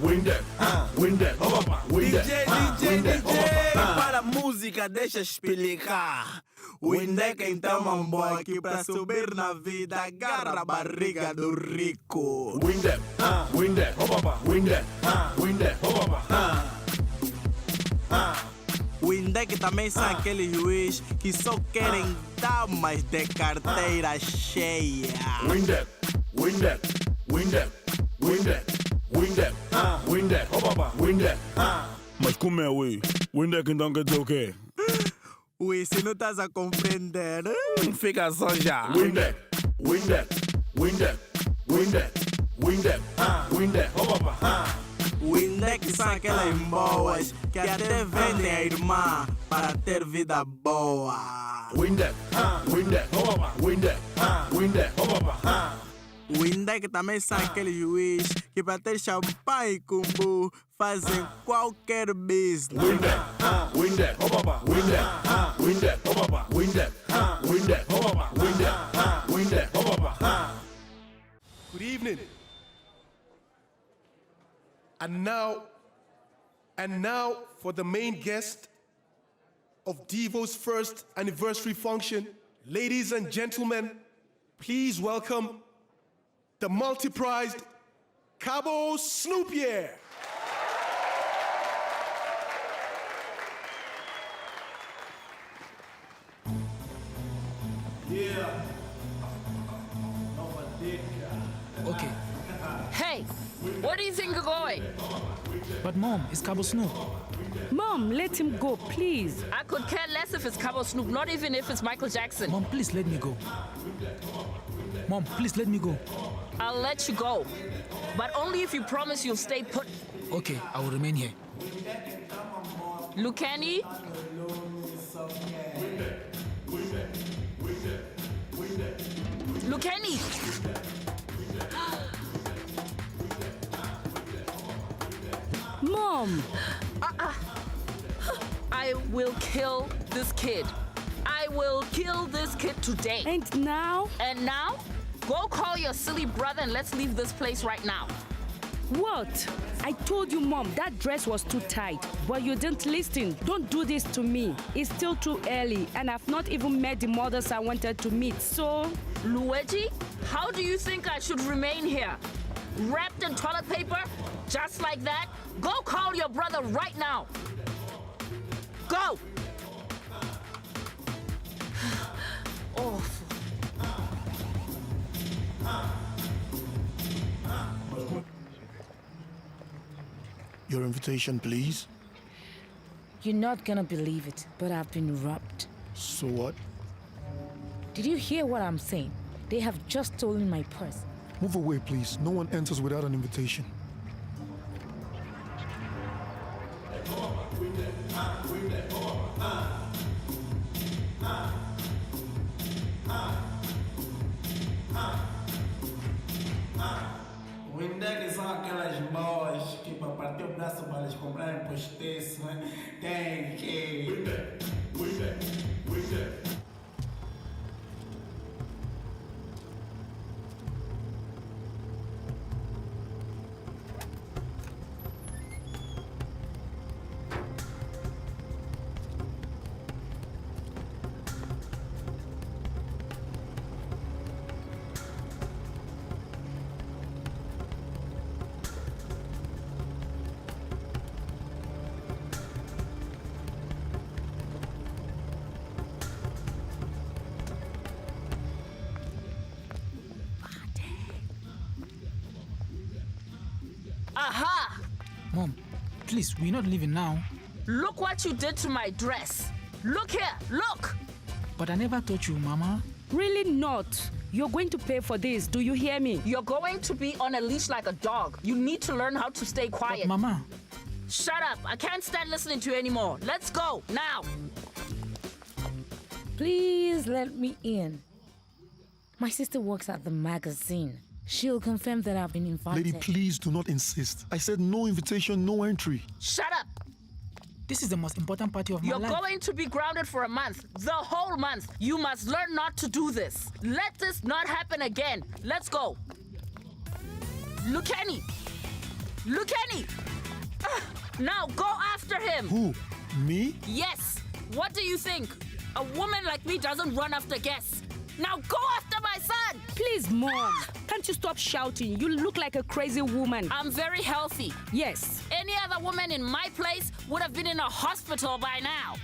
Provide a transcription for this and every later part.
WINDECK, WINDECK, DJ, para a música deixa explicar. WINDECK então mamboy aqui pra subir na vida, agarra a barriga do rico. WINDECK, WINDECK, WINDECK, WINDECK, WINDECK também são aqueles juiz que só querem damas de carteira cheia. WINDECK, WINDECK, WINDECK, WINDECK, WINDECK, WINDECK, WINDECK. Mas como é, ui? WINDECK então quer dizer o quê? Ui, se não estás a compreender, fica só já. WINDECK, WINDECK, WINDECK, WINDECK, WINDECK, WINDECK, WINDECK são aquelas boas que até vendem a irmã para ter vida boa. WINDECK, WINDECK, WINDECK, WINDECK, WINDECK também são aqueles juiz que para ter champanhe e cumbu fazem qualquer business. WINDECK, WINDECK, WINDECK, WINDECK, WINDECK, WINDECK, WINDECK, WINDECK. Good evening. And now for the main guest of Devo's first anniversary function. Ladies and gentlemen, please welcome the multi-prized Cabo Snoopier. Okay. Hey, where do you think you're going? But Mom, it's Cabo Snoop. Mom, let him go, please. I could care less if it's Cabo Snoop, not even if it's Michael Jackson. Mom, please let me go. Mom, please let me go. I'll let you go, but only if you promise you'll stay put. Okay, I will remain here. Lucani? Lucani! Mom! I will kill this kid. I will kill this kid today. And now? And now? Go call your silly brother and let's leave this place right now. What? I told you, Mom, that dress was too tight, but you didn't listen. Don't do this to me. It's still too early, and I've not even met the mothers I wanted to meet, so... Luigi, how do you think I should remain here? Wrapped in toilet paper? Just like that? Go call your brother right now. Go! Awful. Your invitation, please. You're not gonna believe it, but I've been robbed. So what? Did you hear what I'm saying? They have just stolen my purse. Move away, please. No one enters without an invitation. WINDECK são aquelas boas que para partir o braço para eles comprarem postiço, tem que... WINDECK, WINDECK, WINDECK. Aha! Mom, please, we're not leaving now. Look what you did to my dress. Look here, look! But I never taught you, Mama. Really not. You're going to pay for this. Do you hear me? You're going to be on a leash like a dog. You need to learn how to stay quiet. But Mama. Shut up. I can't stand listening to you anymore. Let's go, now. Please let me in. My sister works at the magazine. She'll confirm that I've been invited. Lady, please do not insist. I said no invitation, no entry. Shut up. This is the most important party of my life. You're going to be grounded for a month. The whole month. You must learn not to do this. Let this not happen again. Let's go. Lucani. Lucani! Now go after him! Who? Me? Yes! What do you think? A woman like me doesn't run after guests. Now go after my son! Please, Mom. Can't you stop shouting? You look like a crazy woman. I'm very healthy. Yes. Any other woman in my place would have been in a hospital by now.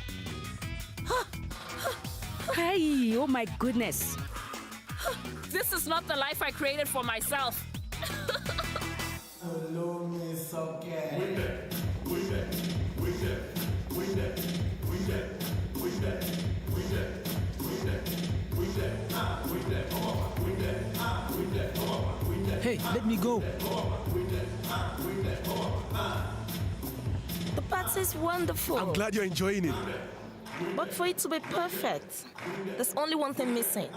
Hey, oh my goodness. This is not the life I created for myself. Hey, let me go. The party's wonderful. I'm glad you're enjoying it. But for it to be perfect, there's only one thing missing.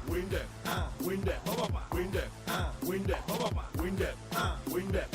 WINDECK, WINDECK, WINDECK, WINDECK, WINDECK, WINDECK,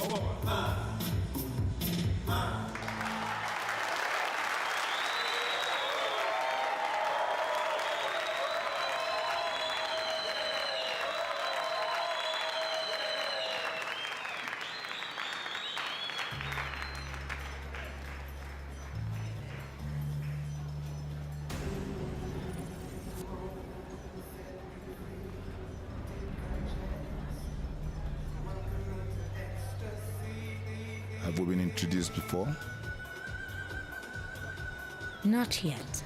Have we been introduced before? Not yet.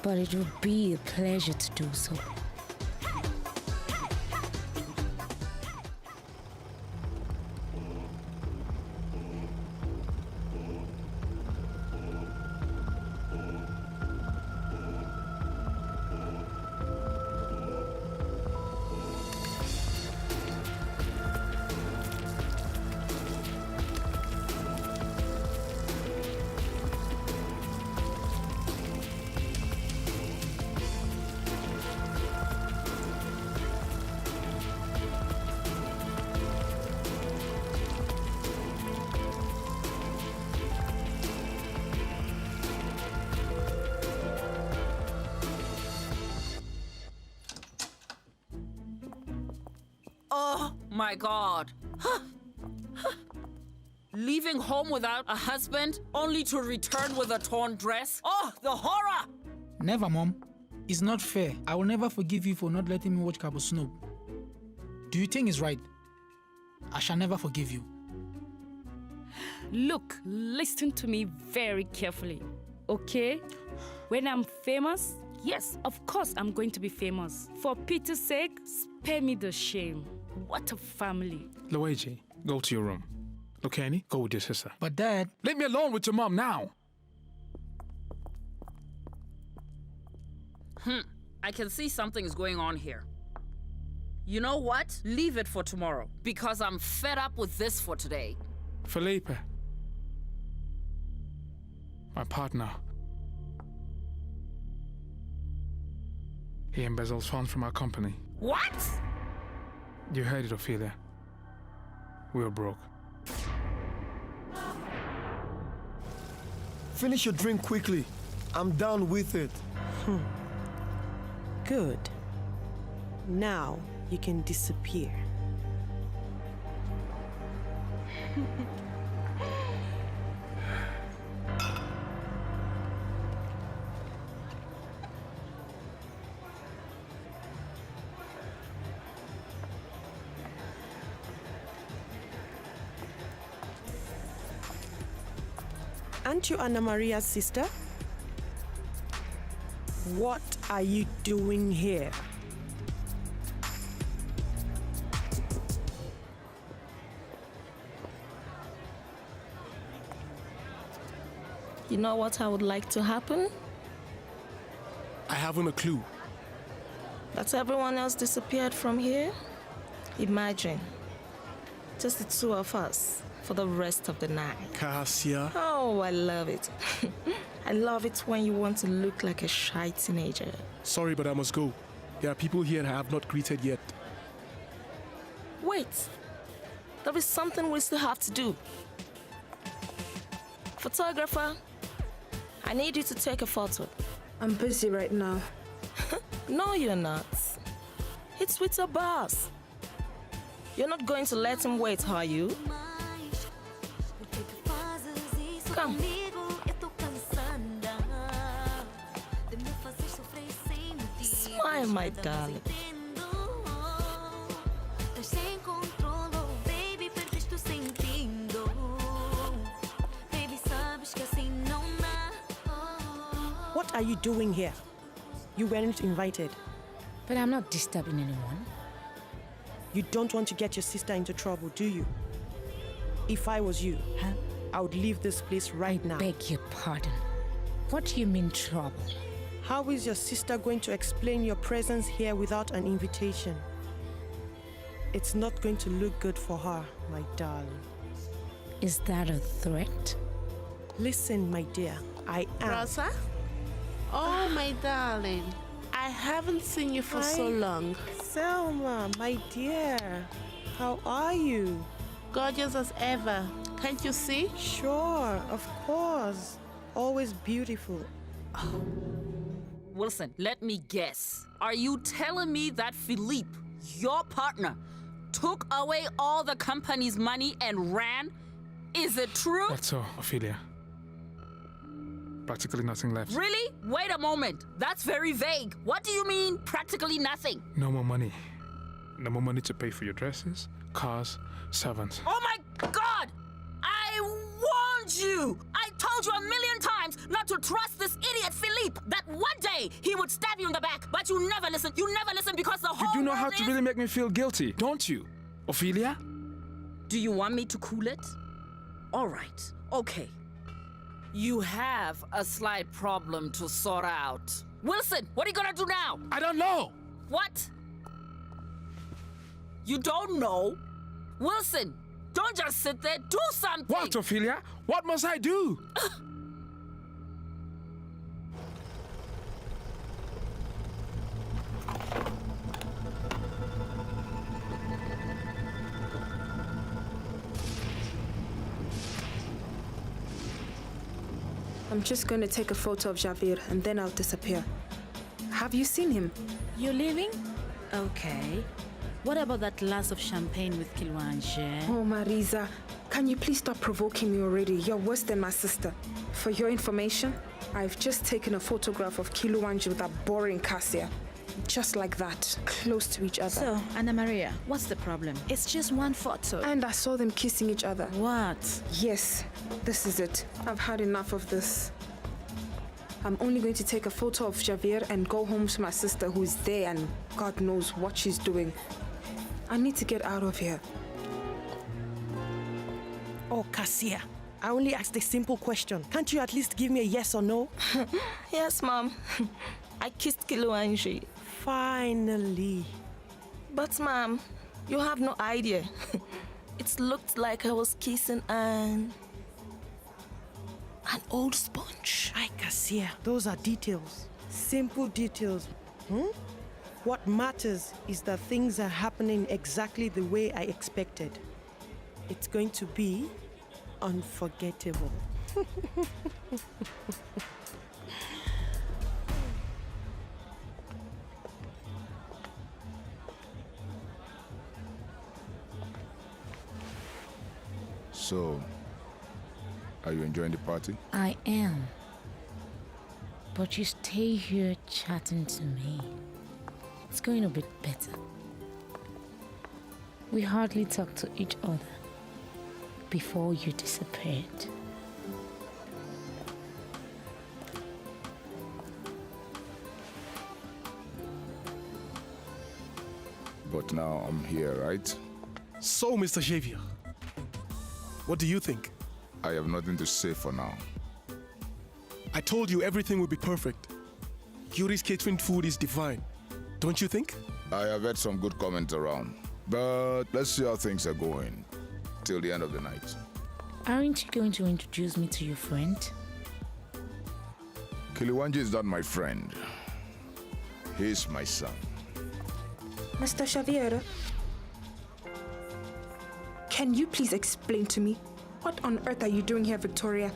But it would be a pleasure to do so. Oh my God. Leaving home without a husband, only to return with a torn dress? Oh, the horror! Never, Mom. It's not fair. I will never forgive you for not letting me watch Cabo Snoop. Do you think it's right? I shall never forgive you. Look, listen to me very carefully, okay? When I'm famous, yes, of course I'm going to be famous. For Peter's sake, spare me the shame. What a family. Luigi, go to your room. Lucani, go with your sister. But Dad... Leave me alone with your mom now! I can see something is going on here. You know what? Leave it for tomorrow, because I'm fed up with this for today. Felipe. My partner. He embezzles funds from our company. What? You heard it, Ophelia. We were broke. Finish your drink quickly. I'm done with it. Good. Now you can disappear. Aren't you Anna Maria's sister? What are you doing here? You know what I would like to happen? I haven't a clue. That everyone else disappeared from here? Imagine. Just the two of us for the rest of the night. Cassia. Oh, I love it. I love it when you want to look like a shy teenager. Sorry, but I must go. There are people here I have not greeted yet. Wait. There is something we still have to do. Photographer, I need you to take a photo. I'm busy right now. No, you're not. It's with your boss. You're not going to let him wait, are you? Come. Smile, my darling. What are you doing here? You weren't invited. But I'm not disturbing anyone. You don't want to get your sister into trouble, do you? If I was you, I would leave this place right now. Beg your pardon. What do you mean trouble? How is your sister going to explain your presence here without an invitation? It's not going to look good for her, my darling. Is that a threat? Listen, my dear, I am... Rosa? Oh, my darling. I haven't seen you for so long. Selma, my dear. How are you? Gorgeous as ever. Can't you see? Sure, of course. Always beautiful. Wilson, let me guess. Are you telling me that Philippe, your partner, took away all the company's money and ran? Is it true? That's all, Ophelia. Practically nothing left. Really? Wait a moment. That's very vague. What do you mean, practically nothing? No more money. No more money to pay for your dresses, cars, servants. Oh my God! I warned you! I told you a million times not to trust this idiot Philippe, that one day he would stab you in the back, but you never listened. You never listened because the whole You do know world how to really make me feel guilty, don't you, Ophelia? Do you want me to cool it? All right, okay. You have a slight problem to sort out. Wilson, what are you gonna do now? I don't know. What? You don't know? Wilson, don't just sit there, do something! What, Ophelia? What must I do? I'm just going to take a photo of Javier and then I'll disappear. Have you seen him? You're leaving? Okay. What about that glass of champagne with Kilwanje? Oh, Marisa, can you please stop provoking me already? You're worse than my sister. For your information, I've just taken a photograph of Kilwanje with that boring Cassia. Just like that, close to each other. So, Anna Maria, what's the problem? It's just one photo. And I saw them kissing each other. What? Yes, this is it. I've had enough of this. I'm only going to take a photo of Javier and go home to my sister who's there and God knows what she's doing. I need to get out of here. Oh, Cassia, I only asked a simple question. Can't you at least give me a yes or no? Yes, Mom. I kissed Kilwanje. Finally. But, Mom, you have no idea. It looked like I was kissing an old sponge. Ay, Cassia, those are details. Simple details. What matters is that things are happening exactly the way I expected. It's going to be unforgettable. So, are you enjoying the party? I am. But you stay here chatting to me. It's going a bit better. We hardly talked to each other before you disappeared. But now I'm here, right? So, Mr. Xavier, what do you think? I have nothing to say for now. I told you everything will be perfect. Yuri's catering food is divine. Don't you think? I have heard some good comments around. But let's see how things are going till the end of the night. Aren't you going to introduce me to your friend? Kilwanje is not my friend. He's my son. Mr. Xavier, can you please explain to me what on earth are you doing here, Victoria?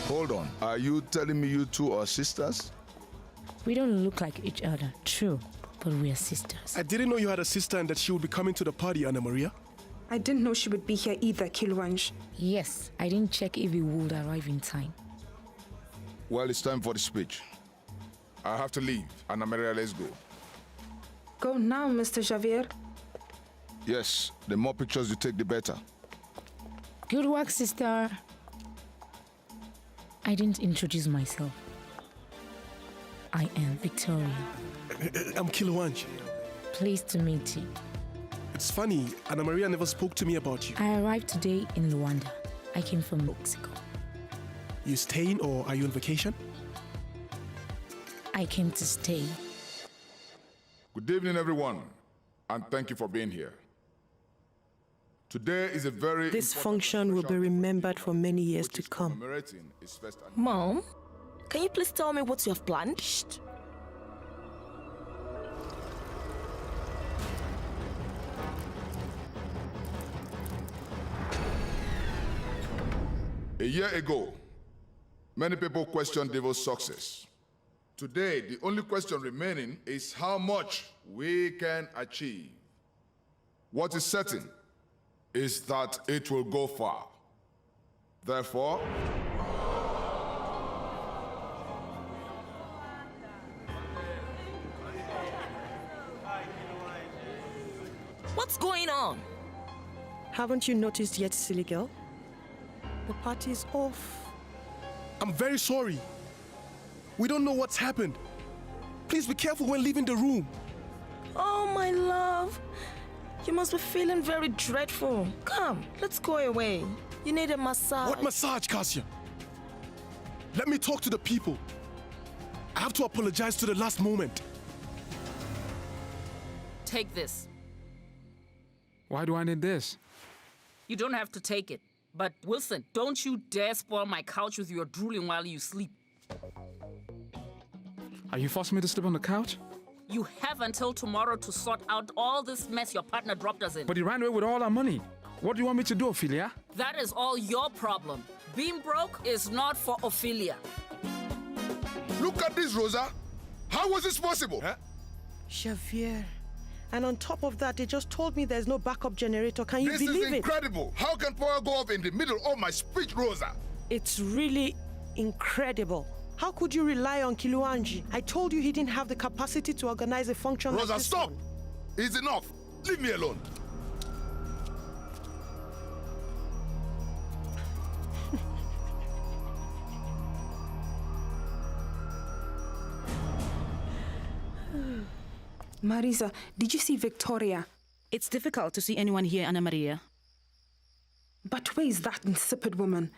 Hold on. Are you telling me you two are sisters? We don't look like each other, true, but we are sisters. I didn't know you had a sister and that she would be coming to the party, Anna Maria. I didn't know she would be here either, Kilwanj. Yes, I didn't check if he would arrive in time. Well, it's time for the speech. I have to leave. Anna Maria, let's go. Go now, Mr. Xavier. Yes, the more pictures you take, the better. Good work, sister. I didn't introduce myself. I am Victoria. I'm Kilwanj. Pleased to meet you. It's funny, Anna Maria never spoke to me about you. I arrived today in Luanda. I came from Mexico. You staying or are you on vacation? I came to stay. Good evening, everyone, and thank you for being here. Today is a very This function will be remembered for many years to come. Mom, can you please tell me what you have planned? Shh. A year ago, many people questioned Devo's success. Today, the only question remaining is how much we can achieve. What is certain is that it will go far. Therefore, what's going on? Haven't you noticed yet, silly girl? The party's off. I'm very sorry. We don't know what's happened. Please be careful when leaving the room. Oh, my love. You must be feeling very dreadful. Come, let's go away. You need a massage. What massage, Cassia? Let me talk to the people. I have to apologize to the last moment. Take this. Why do I need this? You don't have to take it. But Wilson, don't you dare spoil my couch with your drooling while you sleep. Are you forcing me to sleep on the couch? You have until tomorrow to sort out all this mess your partner dropped us in. But he ran away with all our money. What do you want me to do, Ophelia? That is all your problem. Being broke is not for Ophelia. look at this, Rosa. How was this possible? Huh? Xavier. And on top of that, they just told me there's no backup generator. Can you believe it? This is incredible. How can power go off in the middle of my speech, Rosa? It's really incredible. How could you rely on Kiluanji? I told you he didn't have the capacity to organize a function Rosa, like this stop! one. It's enough. Leave me alone. Marisa, did you see Victoria? It's difficult to see anyone here, Anna Maria. But where is that insipid woman?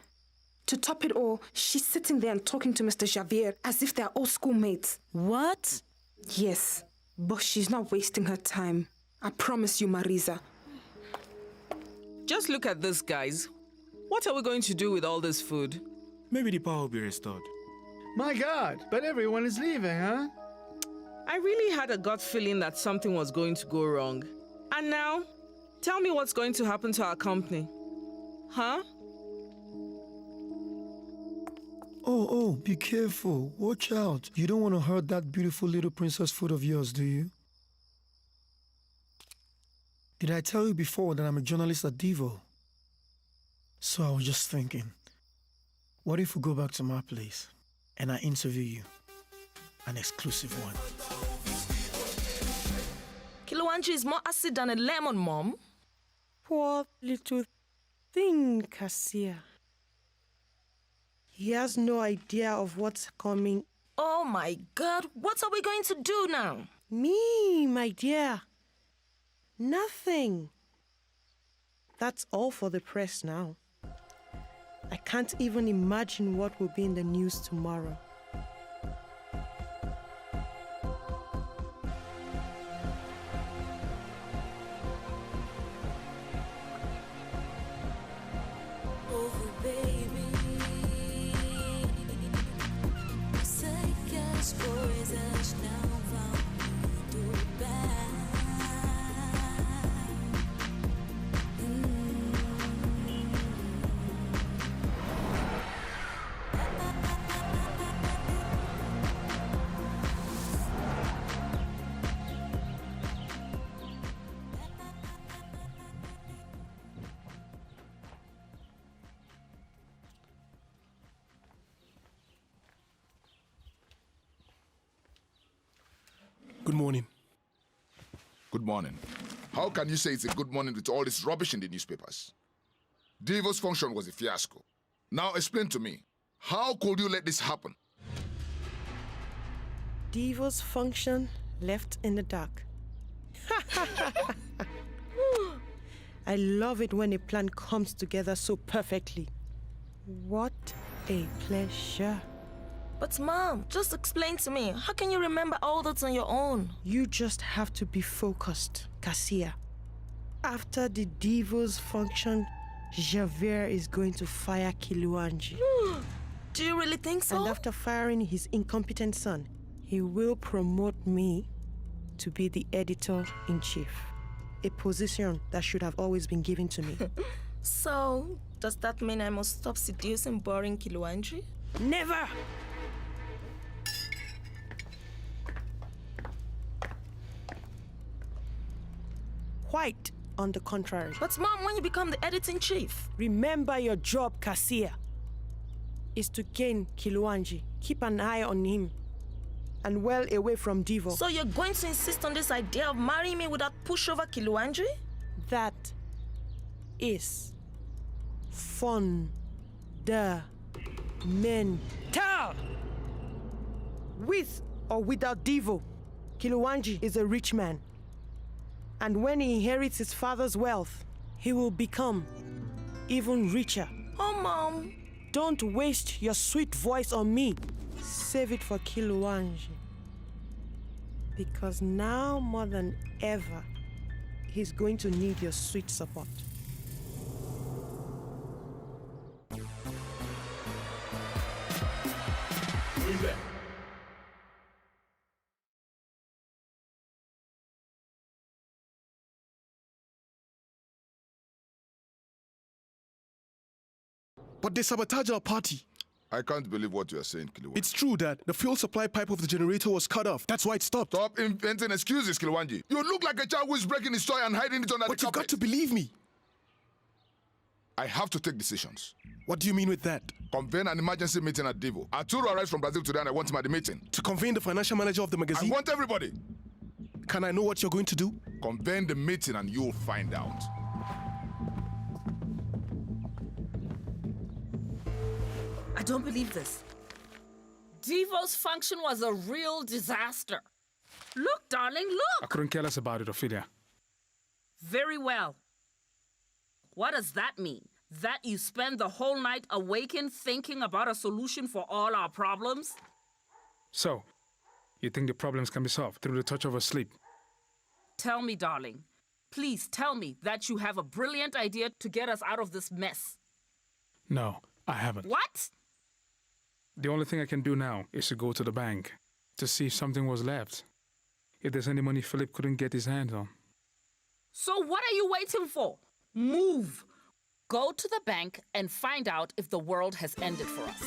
To top it all, she's sitting there and talking to Mr. Xavier as if they're all schoolmates. What? Yes, but she's not wasting her time. I promise you, Marisa. Just look at this, guys. What are we going to do with all this food? Maybe the power will be restored. My God, but everyone is leaving, huh? I really had a gut feeling that something was going to go wrong. And now, tell me what's going to happen to our company. Huh? Oh, be careful. Watch out. You don't want to hurt that beautiful little princess foot of yours, do you? Did I tell you before that I'm a journalist at Devo? So I was just thinking, what if we go back to my place and I interview you? An exclusive one. Kiluanji is more acid than a lemon, Mom. Poor little thing, Cassia. He has no idea of what's coming. Oh my God, what are we going to do now? Me, my dear. Nothing. That's all for the press now. I can't even imagine what will be in the news tomorrow. Good morning. Good morning. How can you say it's a good morning with all this rubbish in the newspapers? Devo's function was a fiasco. Now explain to me, how could you let this happen? Devo's function left in the dark. I love it when a plan comes together so perfectly. What a pleasure. But Mom, just explain to me, how can you remember all that on your own? You just have to be focused, Cassia. After the Devo's function, Javier is going to fire Kiluanji. Do you really think so? And after firing his incompetent son, he will promote me to be the editor-in-chief. A position that should have always been given to me. So, does that mean I must stop seducing boring Kiluanji? Never! Quite on the contrary. But Mom, when you become the editor-in-chief? Remember your job, Cassia, is to gain Kiluanji. Keep an eye on him and well away from Devo. So you're going to insist on this idea of marrying me without pushover Kiluanji? That is fundamental. With or without Devo, Kiluanji is a rich man. And when he inherits his father's wealth, he will become even richer. Oh, Mom. Don't waste your sweet voice on me. Save it for Kiluanji. Because now more than ever, he's going to need your sweet support. WINDECK. But they sabotage our party. I can't believe what you are saying, Kiluanji. It's true, Dad. The fuel supply pipe of the generator was cut off. That's why it stopped. Stop inventing excuses, Kiluanji. You look like a child who is breaking his toy and hiding it under the carpet. But you've got to believe me. I have to take decisions. What do you mean with that? Convene an emergency meeting at Devo. Arturo arrives from Brazil today and I want him at the meeting. To convene the financial manager of the magazine? I want everybody. Can I know what you're going to do? Convene the meeting and you'll find out. I don't believe this. Devo's function was a real disaster. Look, darling, look! I couldn't care less about it, Ophelia. Very well. What does that mean? That you spend the whole night awakened thinking about a solution for all our problems? So, you think the problems can be solved through the touch of a sleep? Tell me, darling. Please tell me that you have a brilliant idea to get us out of this mess. No, I haven't. What? The only thing I can do now is to go to the bank to see if something was left. If there's any money Philip couldn't get his hands on. So what are you waiting for? Move! Go to the bank and find out if the world has ended for us.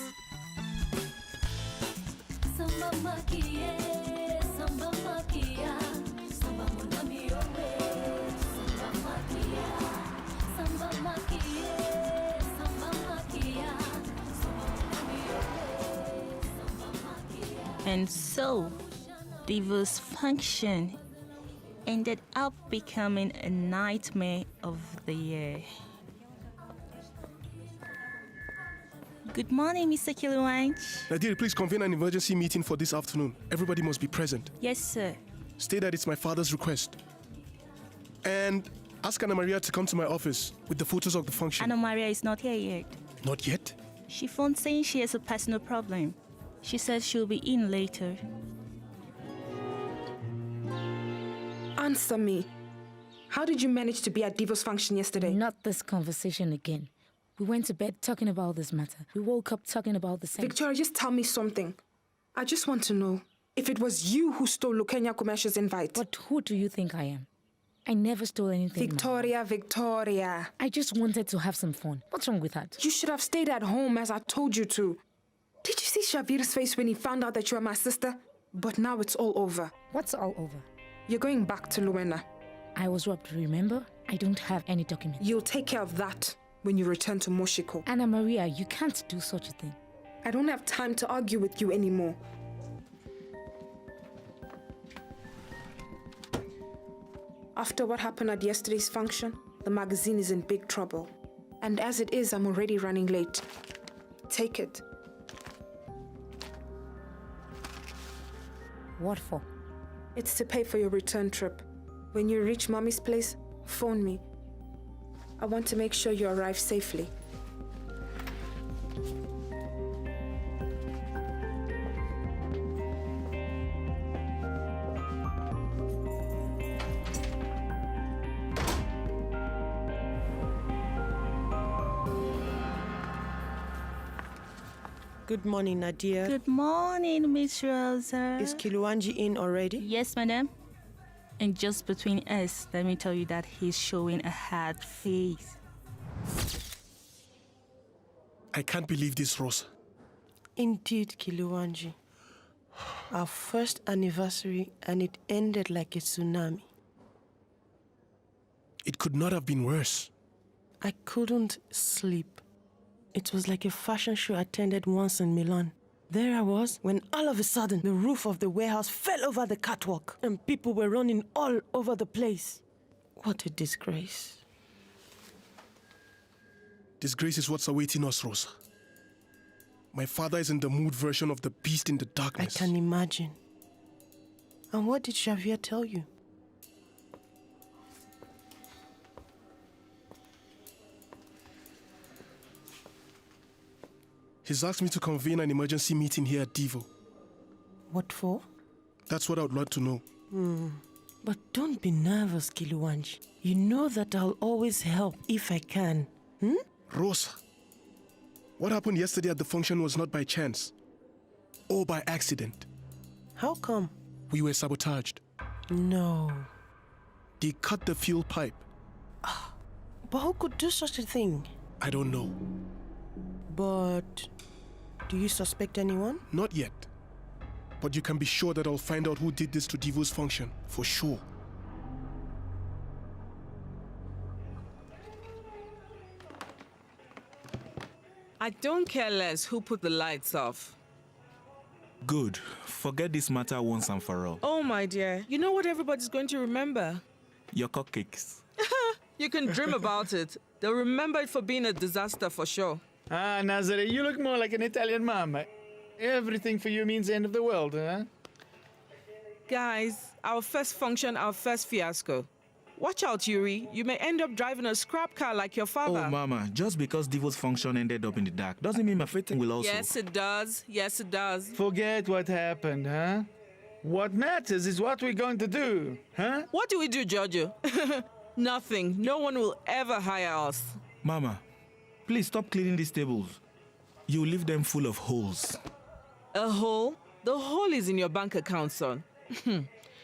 And so, Devo's function ended up becoming a nightmare of the year. Good morning, Mr. Kiluanji. Nadiri, please convene an emergency meeting for this afternoon. Everybody must be present. Yes, sir. State that it's my father's request. And ask Anna Maria to come to my office with the photos of the function. Anna Maria is not here yet. Not yet? She phoned saying she has a personal problem. She says she'll be in later. Answer me. How did you manage to be at Devo's function yesterday? Not this conversation again. We went to bed talking about this matter. We woke up talking about the same. Victoria, just tell me something. I just want to know if it was you who stole Lukenya Kumesha's invite. But who do you think I am? I never stole anything. Victoria. I just wanted to have some fun. What's wrong with that? You should have stayed at home as I told you to. Did you see Shabir's face when he found out that you were my sister? But now it's all over. What's all over? You're going back to Luena. I was robbed, remember? I don't have any documents. You'll take care of that when you return to Moshiko. Anna Maria, you can't do such a thing. I don't have time to argue with you anymore. After what happened at yesterday's function, the magazine is in big trouble. And as it is, I'm already running late. Take it. What for? It's to pay for your return trip. When you reach Mommy's place, phone me. I want to make sure you arrive safely. Good morning, Nadia. Good morning, Miss Rosa. Is Kiluanji in already? Yes, madam. And just between us, let me tell you that he's showing a hard face. I can't believe this, Rosa. Indeed, Kiluanji. Our first anniversary, and it ended like a tsunami. It could not have been worse. I couldn't sleep. It was like a fashion show I attended once in Milan. There I was, when all of a sudden, the roof of the warehouse fell over the catwalk, and people were running all over the place. What a disgrace. Disgrace is what's awaiting us, Rosa. My father is in the mood version of the beast in the darkness. I can imagine. And what did Xavier tell you? He's asked me to convene an emergency meeting here at Devo. What for? That's what I would like to know. But don't be nervous, Kiluanji. You know that I'll always help if I can. Rosa, what happened yesterday at the function was not by chance or by accident. How come? We were sabotaged. No. They cut the fuel pipe. But who could do such a thing? I don't know. But do you suspect anyone? Not yet. But you can be sure that I'll find out who did this to Devo's function, for sure. I don't care less who put the lights off. Good. Forget this matter once and for all. Oh, my dear. You know what everybody's going to remember? Your cupcakes. You can dream about it. They'll remember it for being a disaster for sure. Ah, Nazare, you look more like an Italian mama. Everything for you means the end of the world, huh? Guys, our first function, our first fiasco. Watch out, Yuri. You may end up driving a scrap car like your father. Oh, Mama, just because Devo's function ended up in the dark doesn't mean my fitting will also. Yes, it does. Yes, it does. Forget what happened, huh? What matters is what we're going to do, huh? What do we do, Giorgio? Nothing. No one will ever hire us. Mama, please stop cleaning these tables. You leave them full of holes. A hole? The hole is in your bank account, son.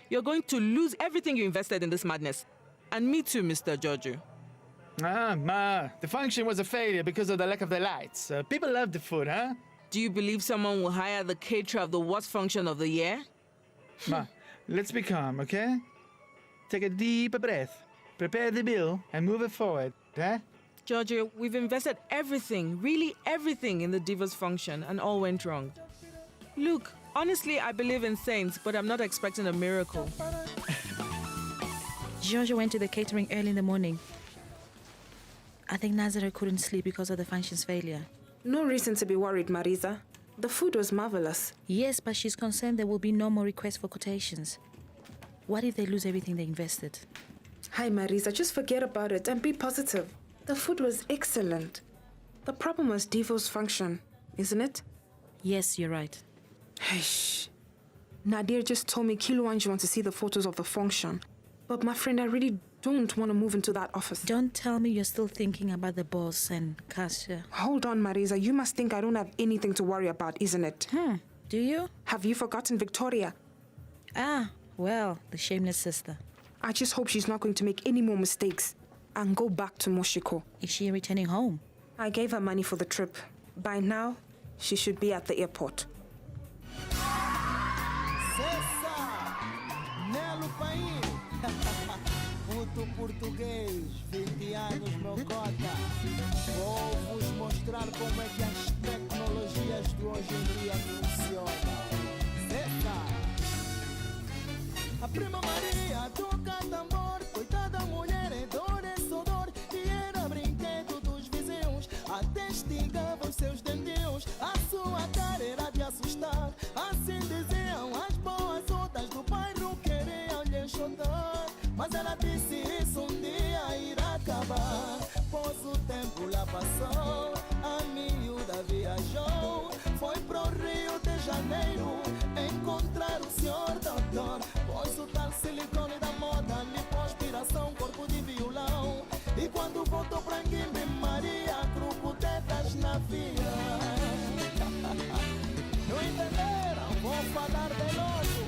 You're going to lose everything you invested in this madness. And me too, Mr. Giorgio. Ah, Ma, the function was a failure because of the lack of the lights. People love the food, huh? Do you believe someone will hire the caterer of the worst function of the year? Ma, let's be calm, okay? Take a deep breath, prepare the bill, and move it forward, huh? Giorgio, we've invested everything, really everything in the Divas function, and all went wrong. Look, honestly, I believe in saints, but I'm not expecting a miracle. Giorgio went to the catering early in the morning. I think Nazare couldn't sleep because of the function's failure. No reason to be worried, Marisa. The food was marvelous. Yes, but she's concerned there will be no more requests for quotations. What if they lose everything they invested? Hi, Marisa, just forget about it and be positive. The food was excellent. The problem was Devo's function, isn't it? Yes, you're right. Shh. Nadir just told me Kiluanji wants to see the photos of the function. But my friend, I really don't want to move into that office. Don't tell me you're still thinking about the boss and Kasia. Hold on, Marisa. You must think I don't have anything to worry about, isn't it? Do you? Have you forgotten Victoria? Ah, well, the shameless sister. I just hope she's not going to make any more mistakes and go back to Moshiko. Is she returning home? I gave her money for the trip. By now, she should be at the airport. Puto português, 20 anos meu cota. Vou vos mostrar como é que as tecnologias de hoje em dia funcionam. Cessa! A prima Maria toca tambor, testigava os seus dentinhos. A sua cara era de assustar. Assim diziam as boas outras do bairro, queriam lhe chutar. Mas ela disse isso um dia irá acabar. Pois o tempo lá passou, a miúda viajou. Foi pro Rio de Janeiro encontrar o senhor doutor. Pois o tal silicone da moda lhe pôs piração, corpo de violão. E quando voltou pra Guimbe, Maria truco tetas na via. Não entenderam? Vou falar de novo.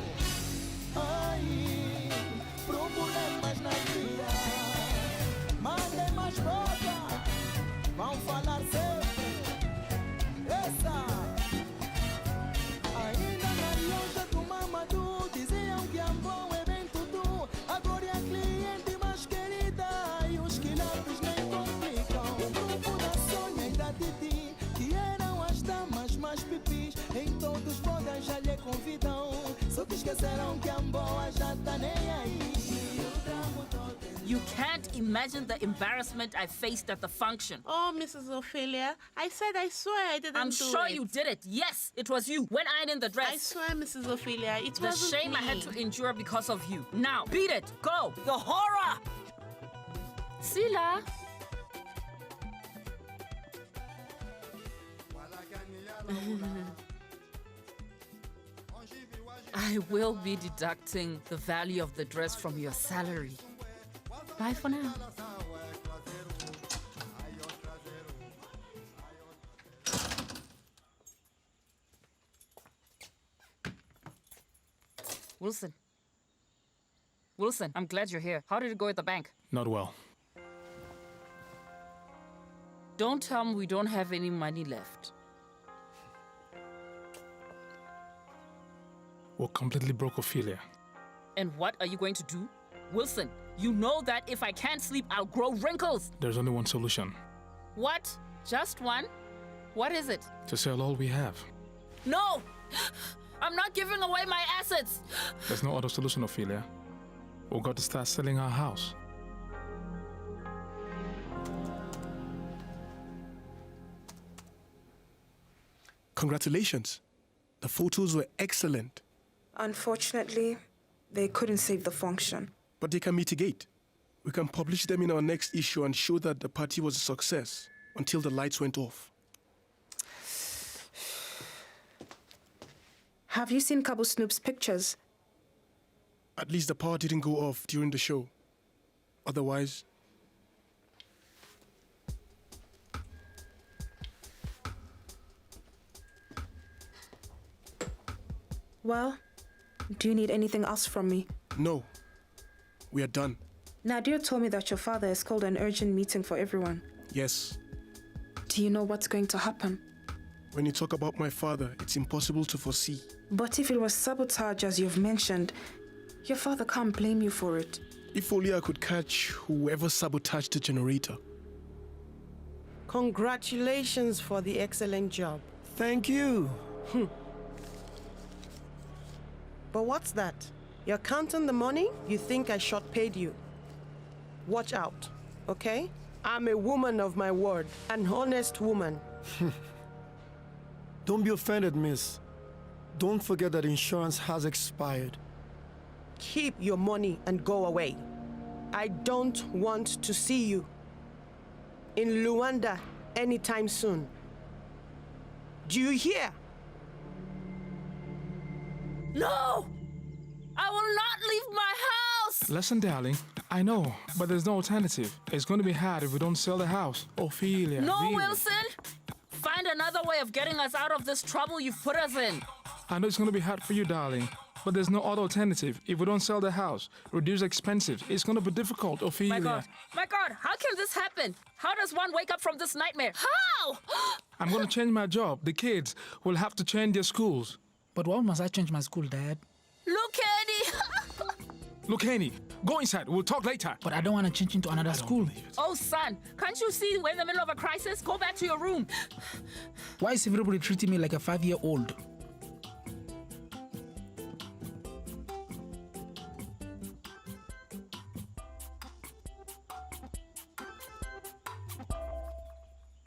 Ai, problemas na via. Mandem mais boca, vão falar sempre. Essa. Ainda na loja do Mamadou diziam que Ambon é bem tudo. Agora é a cliente mais querida e os quilates nem complicam. O grupo da Sônia e da Titi, que eram as damas mais pipis, em todos os bodas já lhe convidam. Só que esqueceram que Amboa já tá nem aí. You can't imagine the embarrassment I faced at the function. Oh, Mrs. Ophelia, I said I swear I didn't I'm do sure it. you did it. Yes, it was you. When ironing the dress. I swear, Mrs. Ophelia, it The wasn't shame me. I had to endure because of you. Now, beat it. Go. The horror. Sila. I will be deducting the value of the dress from your salary. Bye for now. Wilson. Wilson, I'm glad you're here. How did it go at the bank? Not well. Don't tell me we don't have any money left. We're completely broke, Ophelia. And what are you going to do? Wilson, you know that if I can't sleep, I'll grow wrinkles. There's only one solution. What? Just one? What is it? To sell all we have. No! I'm not giving away my assets! There's no other solution, Ophelia. We've got to start selling our house. Congratulations. The photos were excellent. Unfortunately, they couldn't save the function. But they can mitigate. We can publish them in our next issue and show that the party was a success until the lights went off. Have you seen Cabo Snoop's pictures? At least the power didn't go off during the show. Otherwise... Well, do you need anything else from me? No. We are done. Nadir told me that your father has called an urgent meeting for everyone. Yes. Do you know what's going to happen? When you talk about my father, it's impossible to foresee. But if it was sabotage, as you've mentioned, your father can't blame you for it. If only I could catch whoever sabotaged the generator. Congratulations for the excellent job. Thank you. But what's that? You're counting the money? You think I short paid you? Watch out, okay? I'm a woman of my word, an honest woman. Don't be offended, miss. Don't forget that insurance has expired. Keep your money and go away. I don't want to see you in Luanda anytime soon. Do you hear? No! I will not leave my house! Listen, darling, I know, but there's no alternative. It's going to be hard if we don't sell the house. Ophelia, No, really. Wilson! Find another way of getting us out of this trouble you've put us in. I know it's going to be hard for you, darling, but there's no other alternative. If we don't sell the house, reduce expenses, it's going to be difficult, Ophelia. My God, how can this happen? How does one wake up from this nightmare? How? I'm going to change my job. The kids will have to change their schools. But why must I change my school, Dad? Look, Eddie! Look, Henny, go inside. We'll talk later. But I don't want to change into another school. Oh, son, can't you see we're in the middle of a crisis? Go back to your room. Why is everybody treating me like a 5-year-old?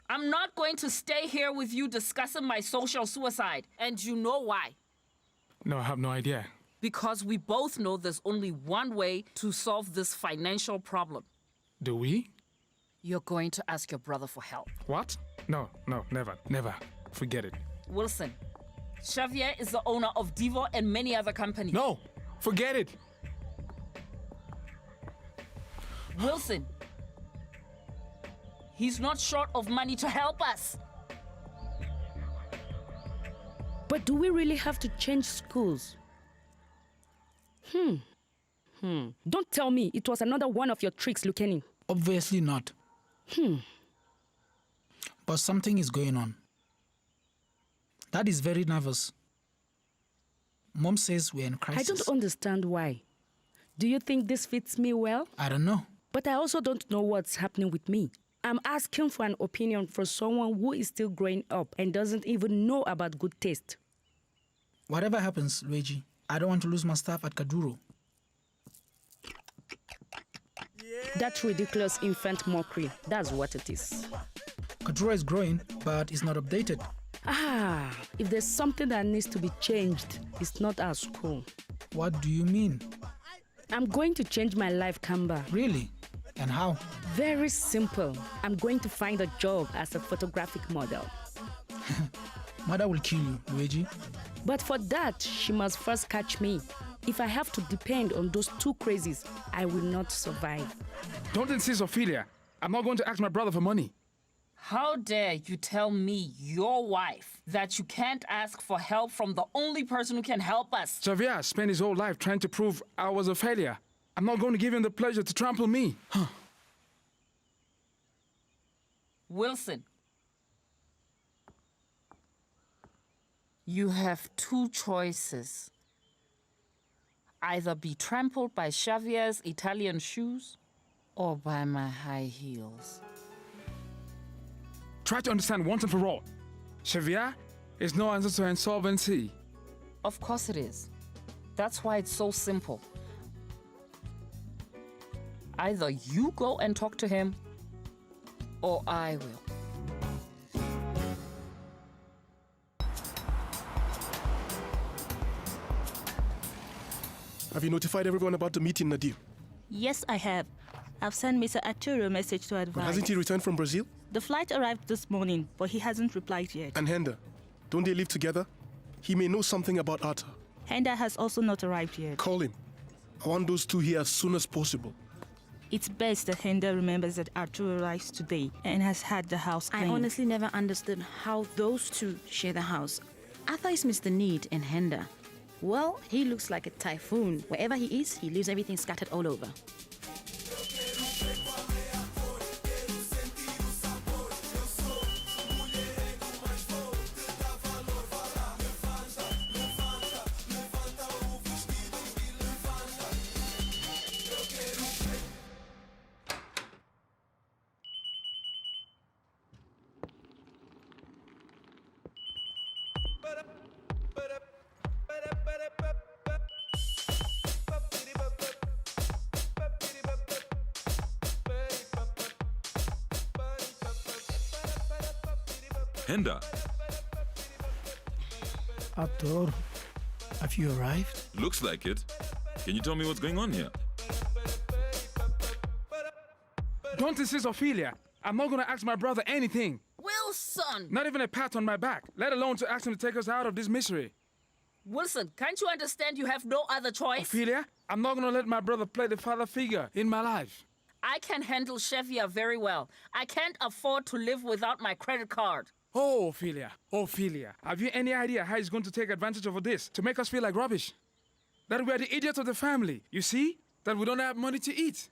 I'm not going to stay here with you discussing my social suicide. And you know why? No, I have no idea. Because we both know there's only one way to solve this financial problem. Do we? You're going to ask your brother for help. What? No, never. Forget it. Wilson, Xavier is the owner of Devo and many other companies. No, forget it. Wilson, he's not short of money to help us. But do we really have to change schools? Don't tell me it was another one of your tricks, Luceni. Obviously not. But something is going on. Dad is very nervous. Mom says we're in crisis. I don't understand why. Do you think this fits me well? I don't know. But I also don't know what's happening with me. I'm asking for an opinion from someone who is still growing up and doesn't even know about good taste. Whatever happens, Luigi, I don't want to lose my staff at Kaduro. That ridiculous infant mockery, that's what it is. Kaduro is growing, but it's not updated. If there's something that needs to be changed, it's not our school. What do you mean? I'm going to change my life, Kamba. Really? And how? Very simple. I'm going to find a job as a photographic model. Mother will kill you, Luigi. But for that, she must first catch me. If I have to depend on those two crazies, I will not survive. Don't insist, Ophelia. I'm not going to ask my brother for money. How dare you tell me, your wife, that you can't ask for help from the only person who can help us? Xavier spent his whole life trying to prove I was a failure. I'm not going to give him the pleasure to trample me. Wilson, you have two choices. Either be trampled by Xavier's Italian shoes or by my high heels. Try to understand once and for all. Xavier is no answer to insolvency. Of course it is. That's why it's so simple. Either you go and talk to him, or I will. Have you notified everyone about the meeting, Nadir? Yes, I have. I've sent Mr. Arturo a message to advise. But hasn't he returned from Brazil? The flight arrived this morning, but he hasn't replied yet. And Henda, don't they live together? He may know something about Arta. Henda has also not arrived yet. Call him. I want those two here as soon as possible. It's best that Henda remembers that Arturo arrives today and has had the house cleaned. I honestly never understood how those two share the house. Arthur is Mr. Need and Henda. Well, he looks like a typhoon. Wherever he is, he leaves everything scattered all over. Henda. Arthur, have you arrived? Looks like it. Can you tell me what's going on here? Don't insist, Ophelia. I'm not going to ask my brother anything. Wilson! Not even a pat on my back, let alone to ask him to take us out of this misery. Wilson, can't you understand you have no other choice? Ophelia, I'm not going to let my brother play the father figure in my life. I can handle Xavier very well. I can't afford to live without my credit card. Oh, Ophelia, have you any idea how he's going to take advantage of this to make us feel like rubbish? That we are the idiots of the family, you see? That we don't have money to eat.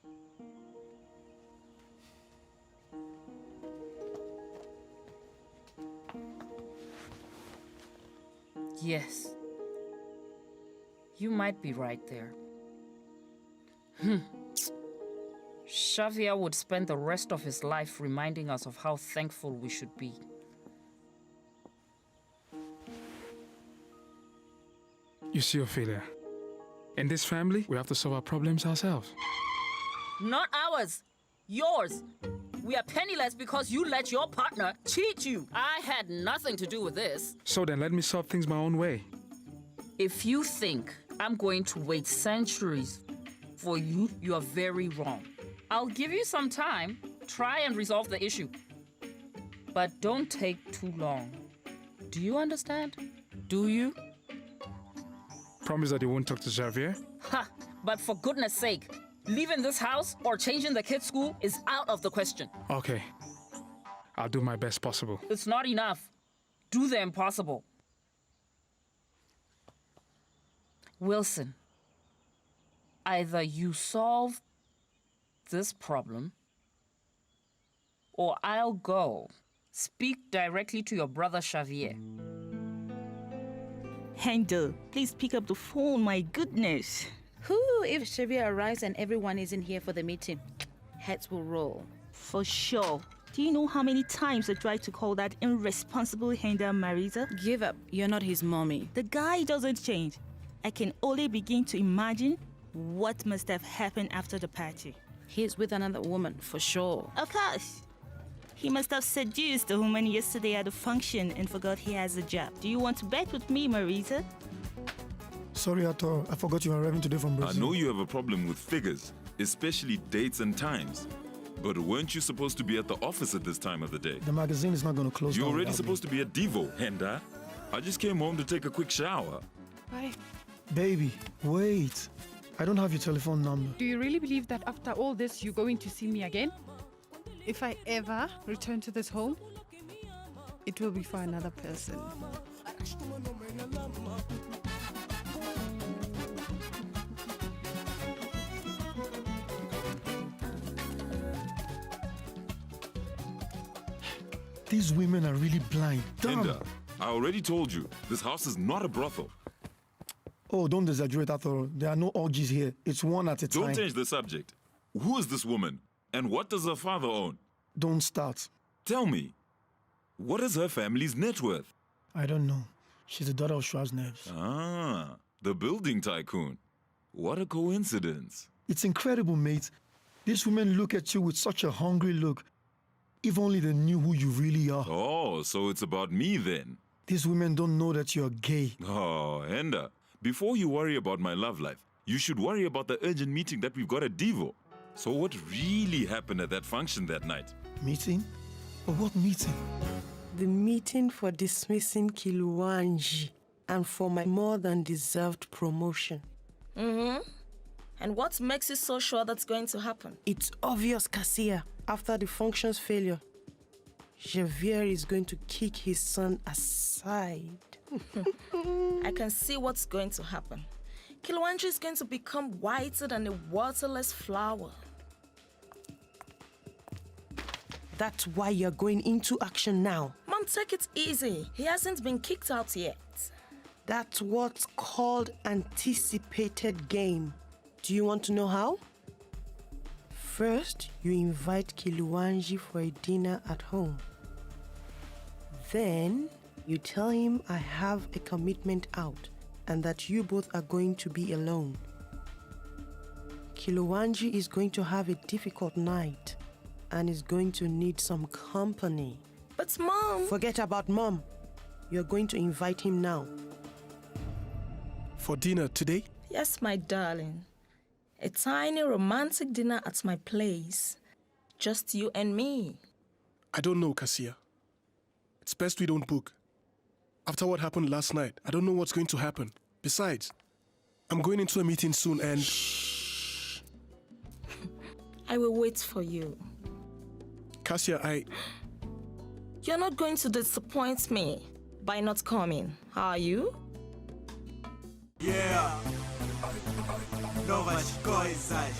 Yes. You might be right there. Xavier would spend the rest of his life reminding us of how thankful we should be. You see, Ophelia, in this family, we have to solve our problems ourselves. Not ours. Yours. We are penniless because you let your partner cheat you. I had nothing to do with this. So then let me solve things my own way. If you think I'm going to wait centuries for you, you are very wrong. I'll give you some time. Try and resolve the issue. But don't take too long. Do you understand? Do you? Promise that you won't talk to Javier? Ha! But for goodness sake, leaving this house or changing the kids' school is out of the question. Okay. I'll do my best possible. It's not enough. Do the impossible. Wilson, either you solve this problem or I'll go speak directly to your brother Xavier. Handel, please pick up the phone, my goodness. Who if Xavier arrives and everyone isn't here for the meeting? Heads will roll. For sure. Do you know how many times I tried to call that irresponsible Handel Marisa? Give up. You're not his mommy. The guy doesn't change. I can only begin to imagine what must have happened after the party. He's with another woman, for sure. Of course. He must have seduced a woman yesterday at the function and forgot he has a job. Do you want to bet with me, Marisa? Sorry, Ato. I forgot you were arriving today from Brazil. I know you have a problem with figures, especially dates and times. But weren't you supposed to be at the office at this time of the day? The magazine is not going to close You're down already without supposed to be at Devo, Henda. I just came home to take a quick shower. Bye. Baby, wait. I don't have your telephone number. Do you really believe that after all this, you're going to see me again? If I ever return to this home, it will be for another person. These women are really blind. Damn. Henda, I already told you, this house is not a brothel. Oh, don't exaggerate, Arthur. There are no orgies here. It's one at a time. Don't change the subject. Who is this woman? And what does her father own? Don't start. Tell me, what is her family's net worth? I don't know. She's the daughter of Schwarzenegger. Ah, the building tycoon. What a coincidence. It's incredible, mate. These women look at you with such a hungry look. If only they knew who you really are. Oh, so it's about me then. These women don't know that you're gay. Oh, Henda, before you worry about my love life, you should worry about the urgent meeting that we've got at Devo. So what really happened at that function that night? Meeting? But what meeting? The meeting for dismissing Kiluanji and for my more than deserved promotion. Mm-hmm. And what makes you so sure that's going to happen? It's obvious, Cassia. After the function's failure, Javier is going to kick his son aside. I can see what's going to happen. Kiluanji is going to become whiter than a waterless flower. That's why you're going into action now. Mom, take it easy. He hasn't been kicked out yet. That's what's called anticipated game. Do you want to know how? First, you invite Kiluanji for a dinner at home. Then, you tell him I have a commitment out and that you both are going to be alone. Kiluanji is going to have a difficult night and is going to need some company. But Mom... Forget about Mom. You're going to invite him now. For dinner today? Yes, my darling. A tiny romantic dinner at my place. Just you and me. I don't know, Cassia. It's best we don't book. After what happened last night, I don't know what's going to happen. Besides, I'm going into a meeting soon and... Shh. I will wait for you. Cassia, You're not going to disappoint me by not coming, are you? Yeah. Novas coisas.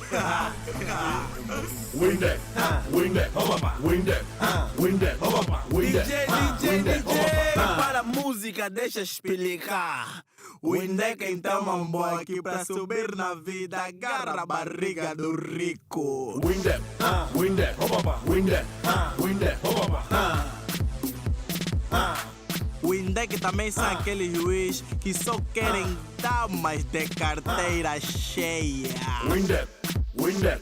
WINDECK, WINDECK, WINDECK, WINDECK, WINDECK. DJ, para a música deixa explicar. WINDECK então mambo aqui pra subir na vida, agarra a barriga do rico. WINDECK, WINDECK, WINDECK, WINDECK, WINDECK também são aquele juiz que só querem damas de carteira cheia. WINDECK, WINDECK,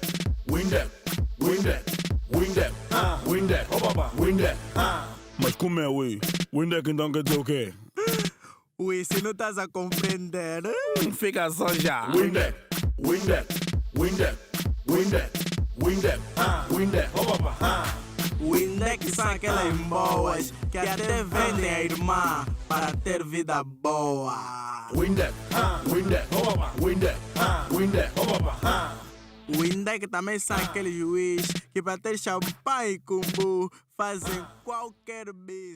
WINDECK, WINDECK, WINDECK. WINDECK, WINDECK, WINDECK. Mas como é, ui? WINDECK então quer dizer o quê? Ui, se não estás a compreender, fica só já. WINDECK, WINDECK, WINDECK, WINDECK, WINDECK, WINDECK, WINDECK são aquelas boas que até vendem a irmã para ter vida boa. WINDECK, WINDECK, WINDECK, WINDECK, WINDECK também são aqueles juiz que para ter champanhe e cumbu fazem qualquer bis.